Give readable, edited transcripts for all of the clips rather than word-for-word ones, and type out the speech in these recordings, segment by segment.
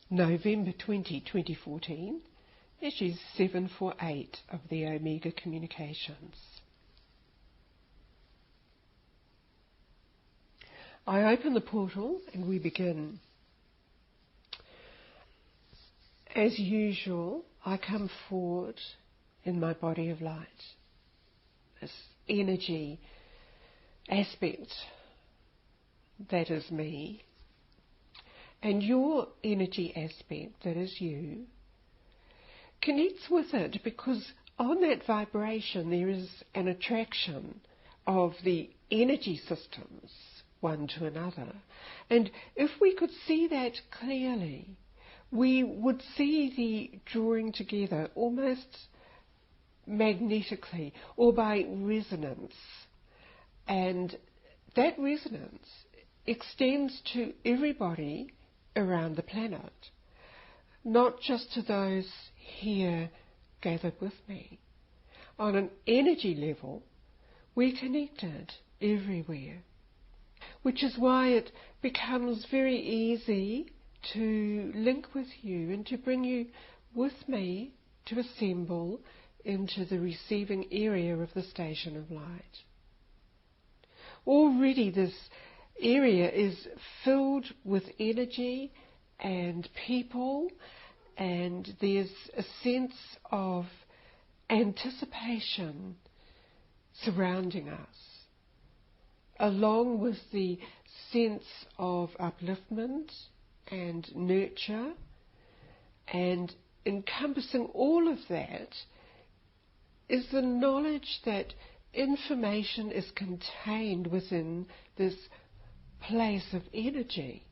November 20, 2014, issues 748 of the Omega Communications. I open the portal and we begin. As usual, I come forward in my body of light, this energy aspect that is me, and your energy aspect that is you connects with it, because on that vibration there is an attraction of the energy systems one to another. And if we could see that clearly, we would see the drawing together almost magnetically or by resonance. And that resonance extends to everybody around the planet, not just to those here gathered with me. On an energy level, we're connected everywhere, which is why it becomes very easy to link with you and to bring you with me to assemble into the receiving area of the station of light. Already this area is filled with energy and people, and there's a sense of anticipation surrounding us, along with the sense of upliftment and nurture, and encompassing all of that is the knowledge that information is contained within this place of energy.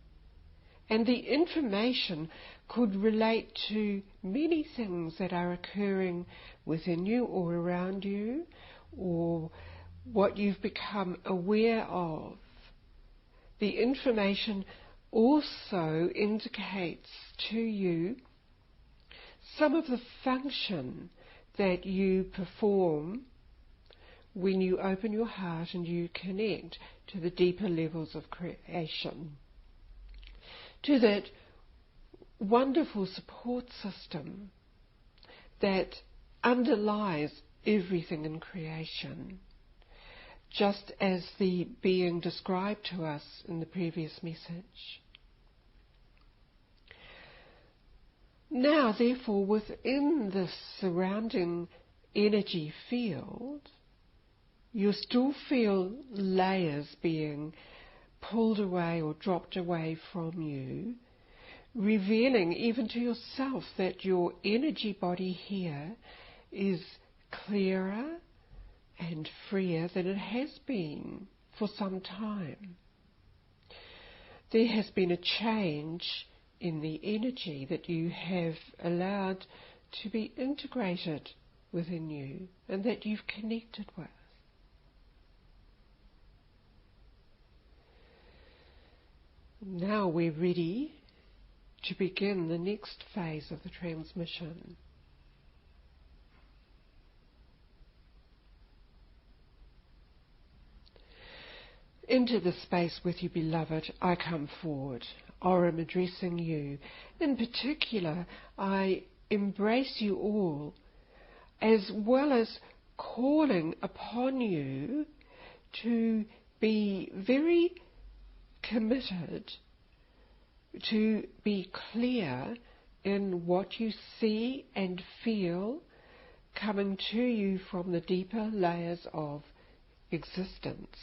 And the information could relate to many things that are occurring within you or around you, or what you've become aware of. The information also indicates to you some of the function that you perform when you open your heart and you connect to the deeper levels of creation, to that wonderful support system that underlies everything in creation, just as the being described to us in the previous message. Now, therefore, within this surrounding energy field, you still feel layers being pulled away or dropped away from you, revealing even to yourself that your energy body here is clearer and freer than it has been for some time. There has been a change in the energy that you have allowed to be integrated within you and that you've connected with. Now we're ready to begin the next phase of the transmission. Into the space with you, beloved, I come forward. Or am addressing you. In particular, I embrace you all, as well as calling upon you to be very committed, to be clear in what you see and feel coming to you from the deeper layers of existence.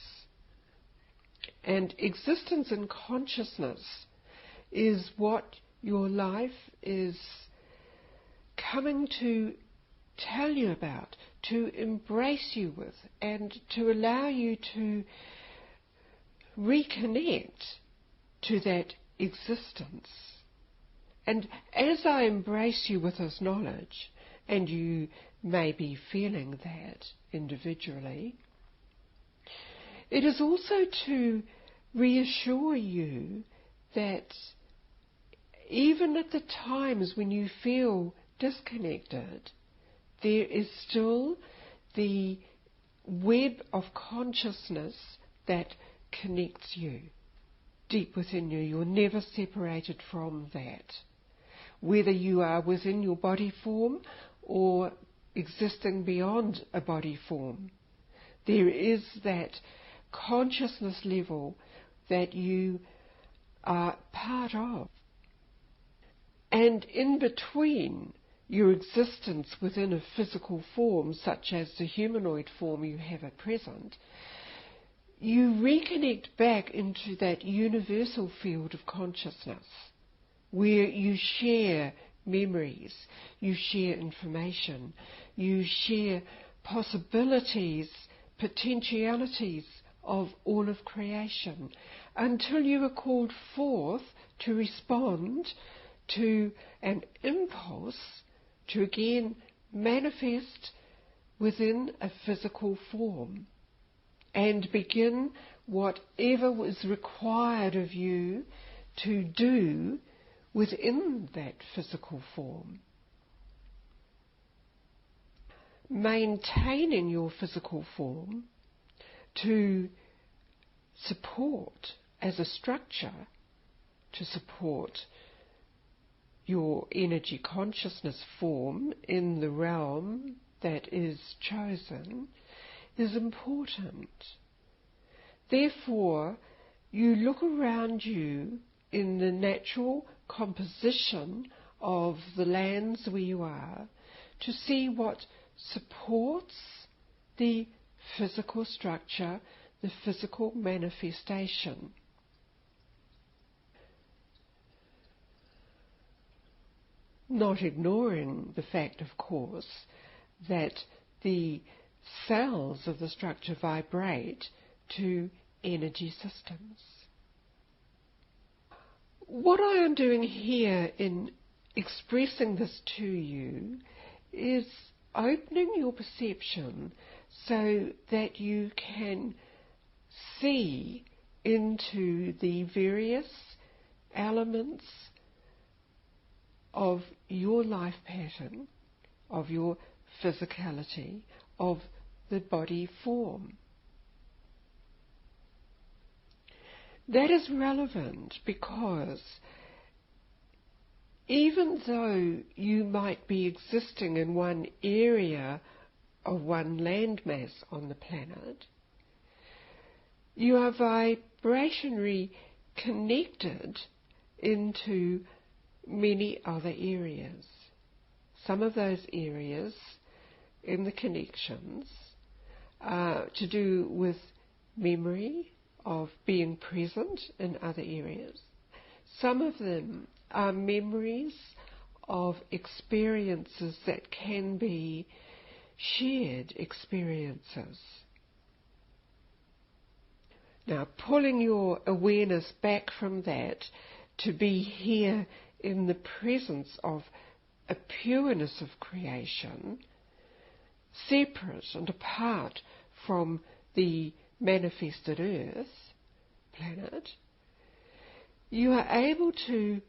And existence and consciousness is what your life is coming to tell you about, to embrace you with, and to allow you to reconnect to that existence. And as I embrace you with this knowledge, and you may be feeling that individually, it is also to reassure you that even at the times when you feel disconnected, there is still the web of consciousness that connects you deep within you. You're never separated from that. whether you are within your body form or existing beyond a body form. There is that consciousness level that you are part of. And in between your existence within a physical form, such as the humanoid form you have at present, you reconnect back into that universal field of consciousness where you share memories, you share information, you share possibilities, potentialities of all of creation, until you are called forth to respond to an impulse to again manifest within a physical form and begin whatever was required of you to do within that physical form. Maintaining your physical form to support as a structure, to support your energy consciousness form in the realm that is chosen, is important. Therefore, you look around you in the natural composition of the lands where you are to see what supports the physical structure, the physical manifestation. Not ignoring the fact, of course, that the cells of the structure vibrate to energy systems. What I am doing here in expressing this to you is opening your perception so that you can see into the various elements of your life pattern, of your physicality, of the body form. That is relevant because even though you might be existing in one area of one landmass on the planet, you are vibrationally connected into many other areas. Some of those areas in the connections are to do with memory of being present in other areas. Some of them are memories of experiences that can be shared experiences. Now, pulling your awareness back from that to be here in the presence of a pureness of creation, separate and apart from the manifested earth, planet, you are able to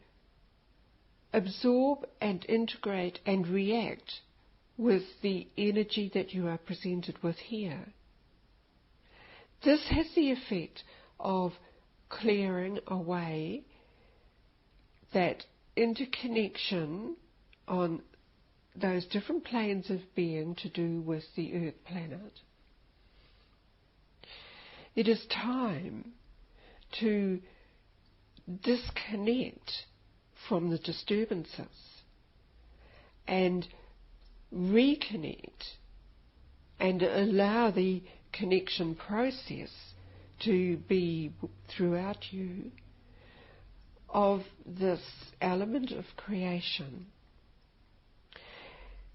absorb and integrate and react with the energy that you are presented with here. This has the effect of clearing away that interconnection on those different planes of being to do with the earth planet. It is time to disconnect from the disturbances and reconnect and allow the connection process to be throughout you of this element of creation.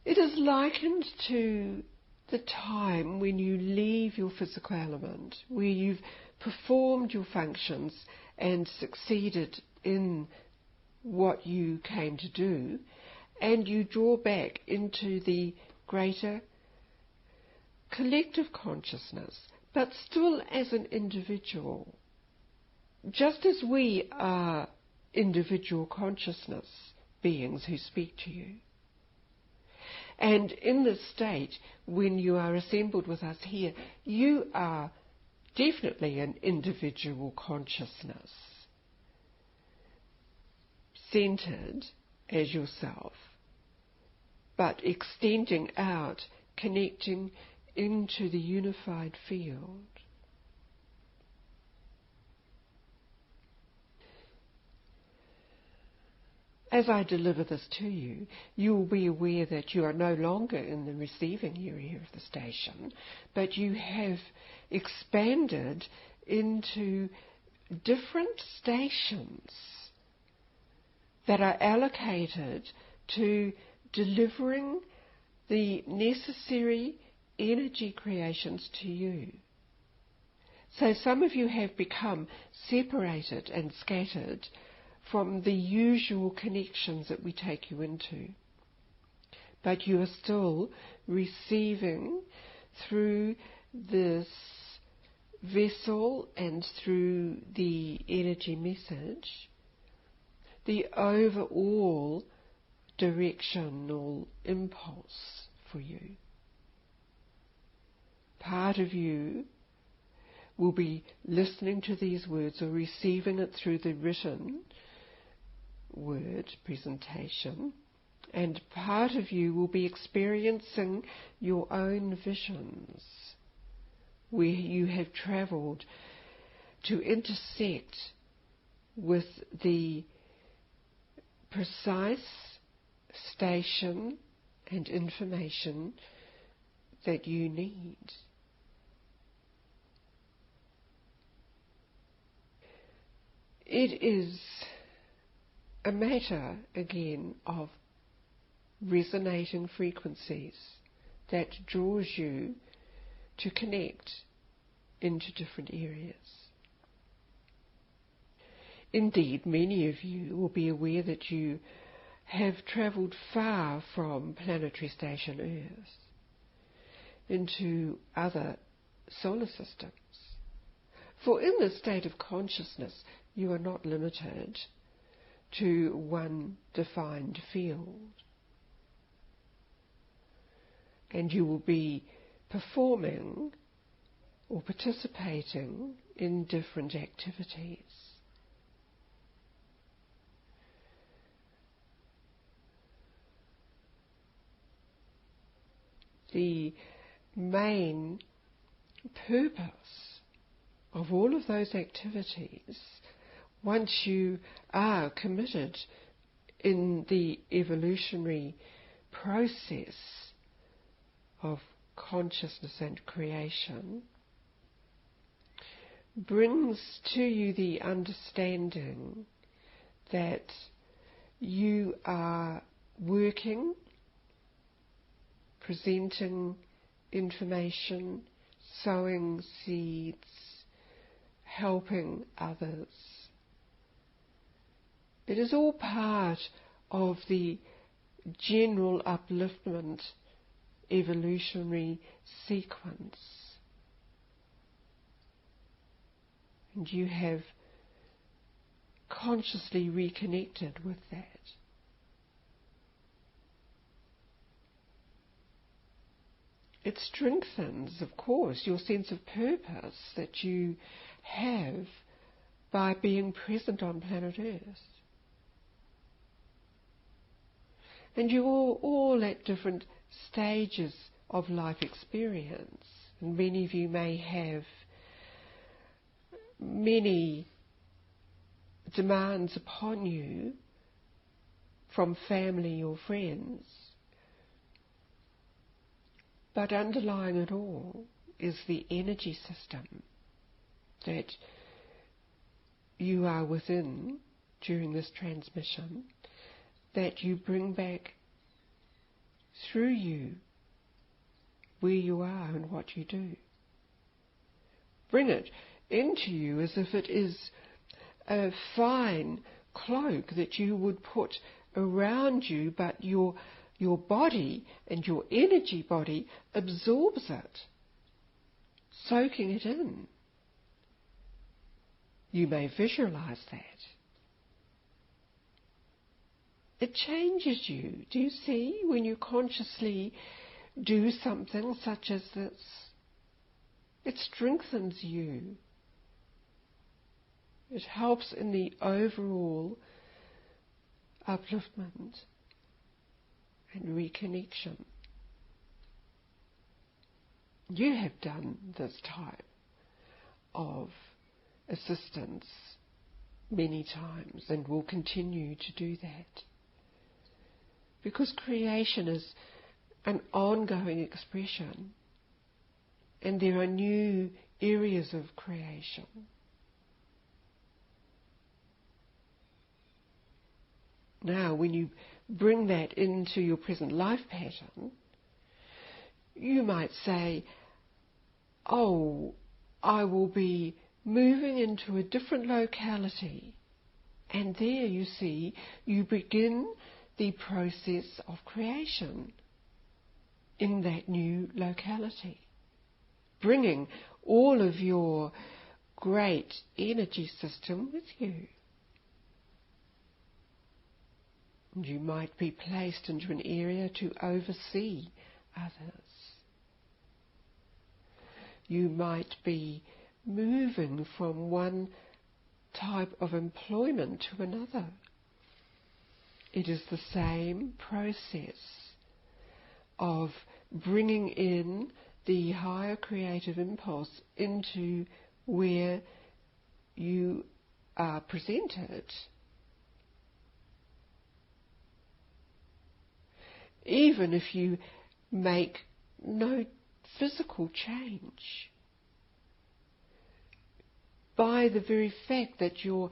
It is likened to the time when you leave your physical element, where you've performed your functions and succeeded in what you came to do, and you draw back into the greater collective consciousness, but still as an individual. Just as we are individual consciousness beings who speak to you. And in this state, when you are assembled with us here, you are definitely an individual consciousness, centered as yourself, but extending out, connecting into the unified field. As I deliver this to you, you will be aware that you are no longer in the receiving area of the station, but you have expanded into different stations that are allocated to delivering the necessary energy creations to you. So some of you have become separated and scattered from the usual connections that we take you into. But you are still receiving through this vessel and through the energy message the overall directional impulse for you. Part of you will be listening to these words or receiving it through the written word presentation, and part of you will be experiencing your own visions where you have travelled to intersect with the precise station and information that you need. It is a matter, again, of resonating frequencies that draws you to connect into different areas. Indeed, many of you will be aware that you have travelled far from planetary station Earth into other solar systems. For in this state of consciousness, you are not limited to one defined field. And you will be performing or participating in different activities. The main purpose of all of those activities, once you are committed in the evolutionary process of consciousness and creation, brings to you the understanding that you are working, presenting information, sowing seeds, helping others. It is all part of the general upliftment evolutionary sequence. And you have consciously reconnected with that. It strengthens, of course, your sense of purpose that you have by being present on planet Earth. And you're all at different stages of life experience. And many of you may have many demands upon you from family or friends. But underlying it all is the energy system that you are within during this transmission, that you bring back through you where you are and what you do. Bring it into you as if it is a fine cloak that you would put around you, but your body and your energy body absorbs it, soaking it in. You may visualize that. It changes you. Do you see when you consciously do something such as this? It strengthens you. It helps in the overall upliftment and reconnection. You have done this type of assistance many times and will continue to do that, because creation is an ongoing expression and there are new areas of creation. Now, when you bring that into your present life pattern, you might say, oh, I will be moving into a different locality. And there, you see, you begin the process of creation in that new locality, bringing all of your great energy system with you. And you might be placed into an area to oversee others. You might be moving from one type of employment to another. It is the same process of bringing in the higher creative impulse into where you are presented. Even if you make no physical change, by the very fact that your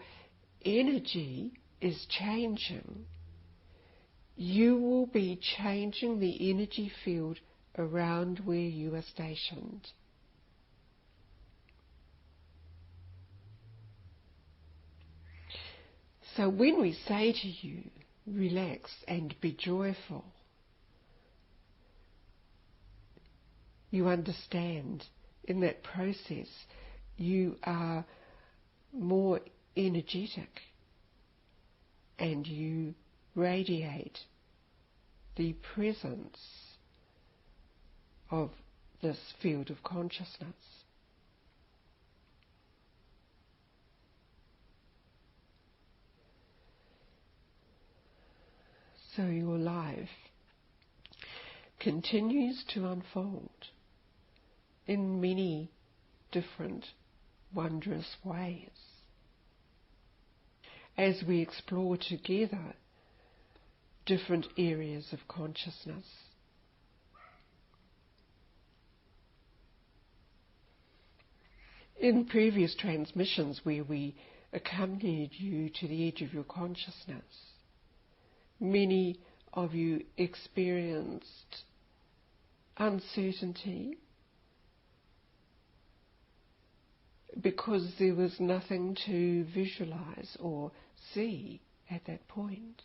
energy is changing, you will be changing the energy field around where you are stationed. So when we say to you, relax and be joyful, you understand in that process you are more energetic and you radiate the presence of this field of consciousness. So your life continues to unfold in many different wondrous ways as we explore together different areas of consciousness. In previous transmissions where we accompanied you to the edge of your consciousness, many of you experienced uncertainty because there was nothing to visualize or see at that point.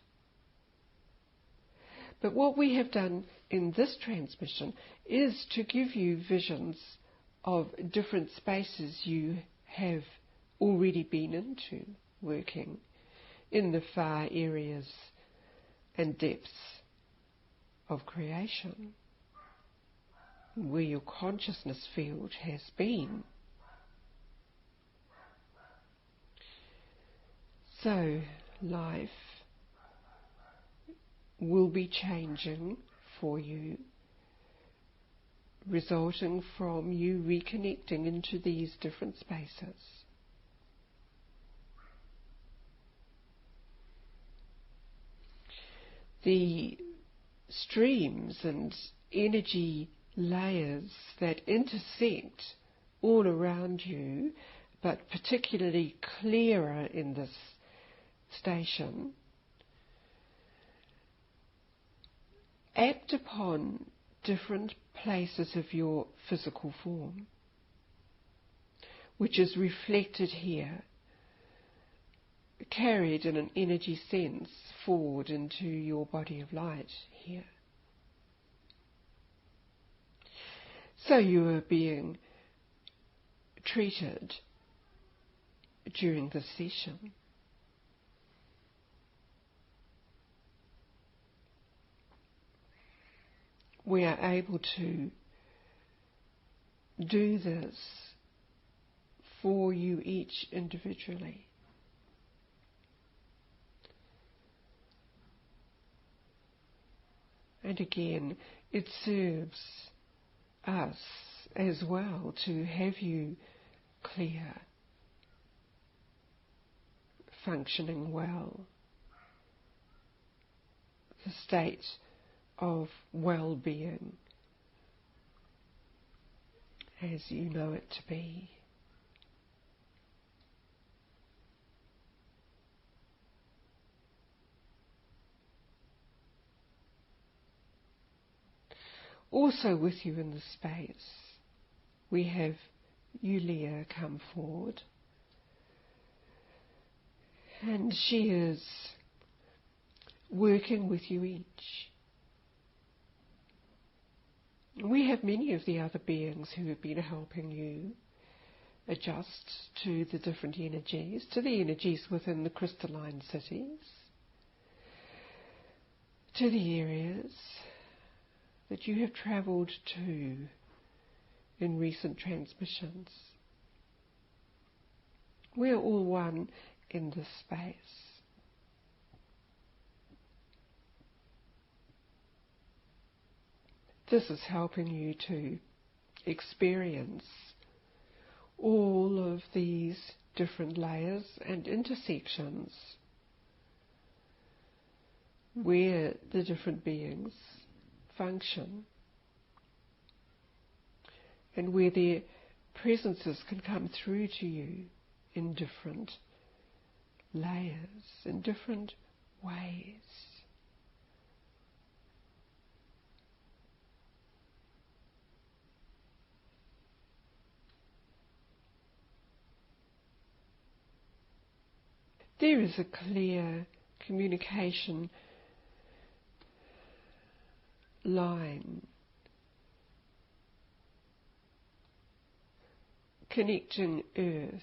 But what we have done in this transmission is to give you visions of different spaces you have already been into, working in the far areas and depths of creation, where your consciousness field has been. So life will be changing for you, resulting from you reconnecting into these different spaces. The streams and energy layers that intersect all around you, but particularly clearer in this station, act upon different places of your physical form, which is reflected here, carried in an energy sense forward into your body of light here. So you are being treated during this session. We are able to do this for you each individually. And again, it serves us as well to have you clear, functioning well, the state of well-being as you know it to be. Also with you in the space, we have Yulia come forward, and she is working with you each. We have many of the other beings who have been helping you adjust to the different energies, to the energies within the crystalline cities, to the areas that you have travelled to in recent transmissions. We are all one in this space. This is helping you to experience all of these different layers and intersections where the different beings function and where their presences can come through to you in different layers, in different ways. There is a clear communication line connecting Earth,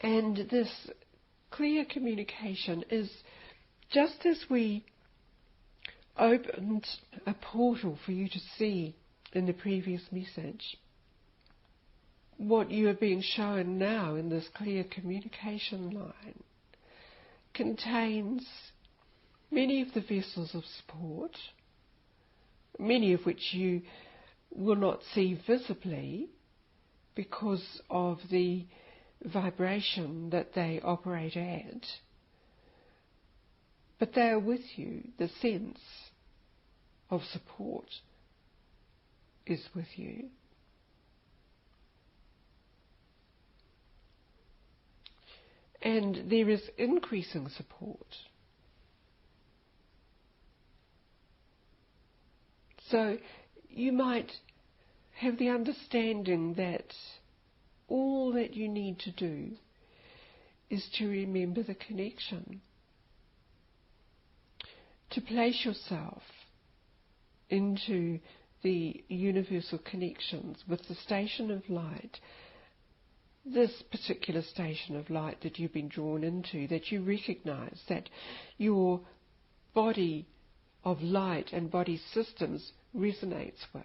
and this clear communication is just as we opened a portal for you to see in the previous message. What you are being shown now in this clear communication line contains many of the vessels of support, many of which you will not see visibly because of the vibration that they operate at, but they are with you. The sense of support is with you. And there is increasing support. So you might have the understanding that all that you need to do is to remember the connection, to place yourself into the universal connections with the station of light, this particular station of light that you've been drawn into, that you recognize that your body of light and body systems resonates with.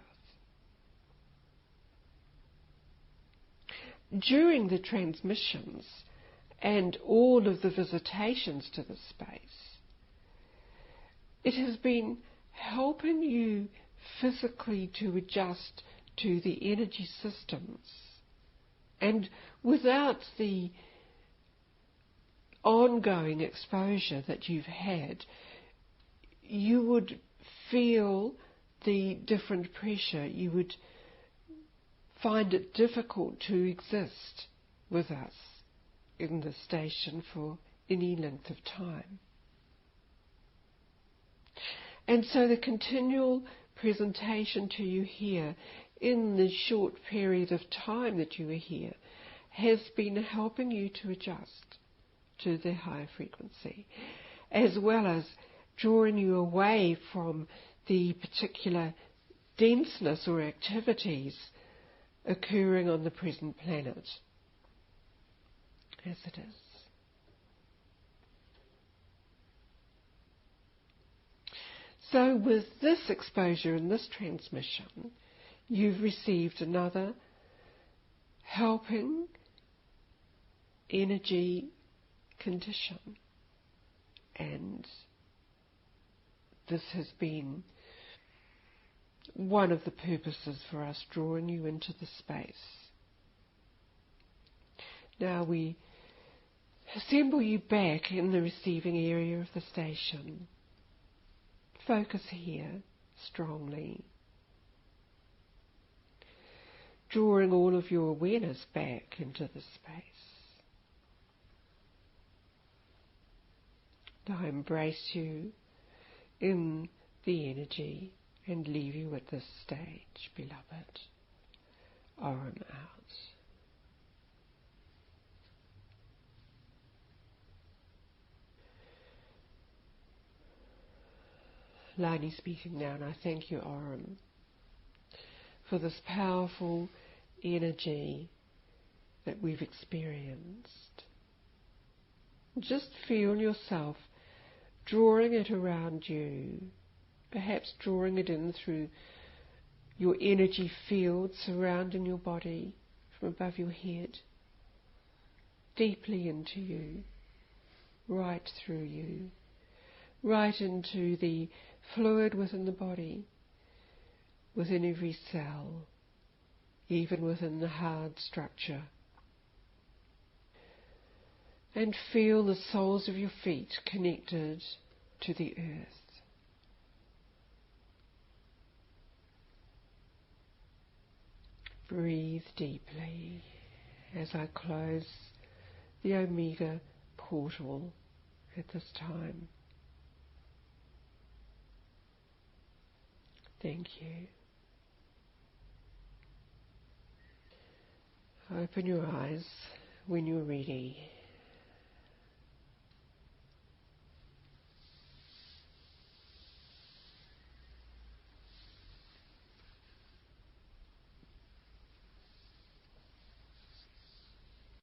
During the transmissions and all of the visitations to the space, it has been helping you physically to adjust to the energy systems. And without the ongoing exposure that you've had, you would feel the different pressure. You would find it difficult to exist with us in the station for any length of time. And so the continual presentation to you here in the short period of time that you are here has been helping you to adjust to the higher frequency, as well as drawing you away from the particular denseness or activities occurring on the present planet as it is. So with this exposure and this transmission, you've received another helping energy condition and this has been one of the purposes for us drawing you into the space. Now we assemble you back in the receiving area of the station. Focus here strongly, drawing all of your awareness back into the space. I embrace you in the energy and leave you at this stage, beloved. Arm out. Lani speaking now, and I thank you, Aurum, for this powerful energy that we've experienced. Just feel yourself drawing it around you, perhaps drawing it in through your energy field surrounding your body from above your head, deeply into you, right through you, right into the fluid within the body, within every cell, even within the hard structure. And feel the soles of your feet connected to the earth. Breathe deeply as I close the Omega portal at this time. Thank you. Open your eyes when you're ready.